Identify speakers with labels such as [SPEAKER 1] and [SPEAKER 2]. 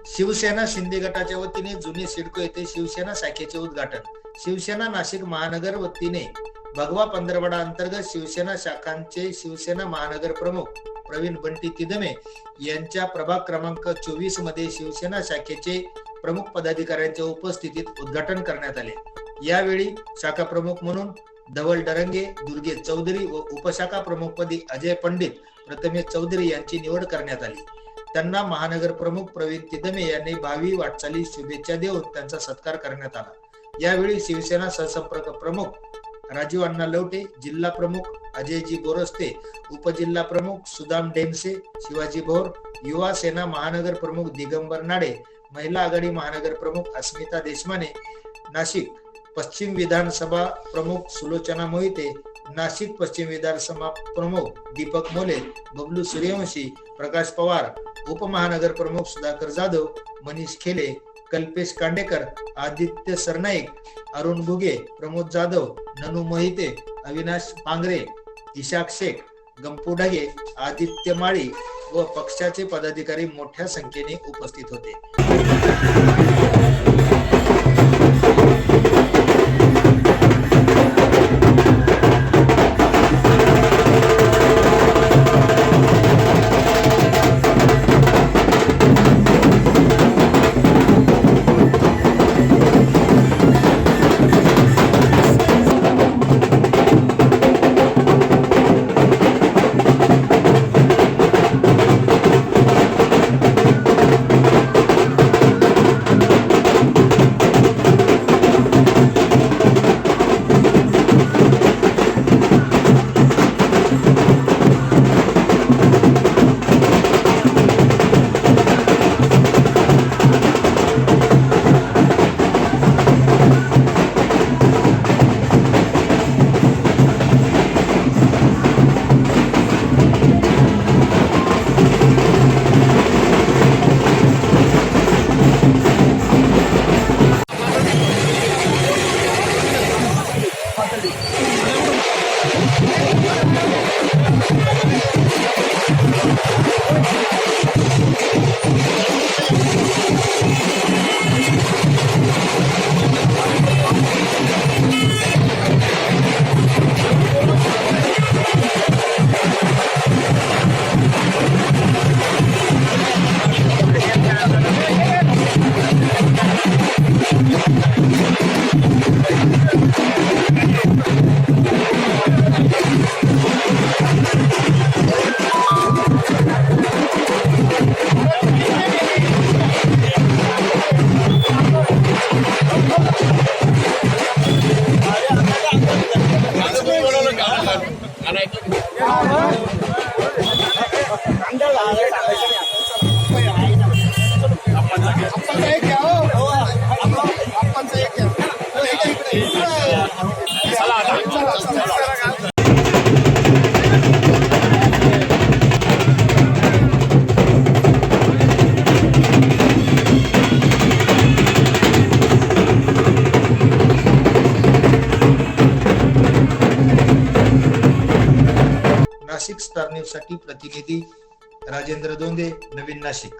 [SPEAKER 1] शिवसेना शिंदे गटाच्या वतीने जुने सिडको येथे शिवसेना शाखेचे उद्घाटन. शिवसेना नाशिक महानगर वतीने भगवा पंधरवडा अंतर्गत शिवसेना शाखांचे शिवसेना महानगर प्रमुख प्रवीण बंटी तिदमे यांच्या प्रभाग क्रमांक 24 मध्ये शिवसेना शाखेचे प्रमुख पदाधिकाऱ्यांच्या उपस्थितीत उद्घाटन करण्यात आले. यावेळी शाखा प्रमुख म्हणून धवल डरंगे, दुर्गे चौधरी व उपशाखा प्रमुखपदी अजय पंडित, प्रथमेश चौधरी यांची निवड करण्यात आली. त्यांना महानगर प्रमुख प्रवीण तिदमे यांनी भावी वाटचालीस शुभेच्छा देऊन त्यांचा सत्कार करण्यात आला. यावेळी शिवसेना सहसंपर्क प्रमुख राजीव अण्णा लवटे, जिल्हा प्रमुख अजयजी बोरस्ते, उपजिल्हा प्रमुख सुदाम डेमसे, शिवाजी भोर, युवा सेना महानगर प्रमुख दिगंबर नाडे, महिला आघाडी महानगर प्रमुख अस्मिता देशमाने, नाशिक पश्चिम विधानसभा प्रमुख सुलोचना मोहिते, नाशिक पश्चिम विधानसभा प्रमुख दीपक मोले, बबलू सूर्यवंशी, प्रकाश पवार, उपमहानगर प्रमुख सुधाकर जाधव, मनीष खेले, कल्पेश कांडेकर, आदित्य सरनाईक, अरुण घुगे, प्रमोद जाधव, ननू मोहिते, अविनाश पांगरे, इशाक शेख, गंपू ढगे, आदित्य माळी व पक्षाचे पदाधिकारी मोठ्या संख्येने उपस्थित होते. नाशिक स्टार न्यूज साठी प्रतिनिधी राजेंद्र दोंदे, नवीन नाशिक.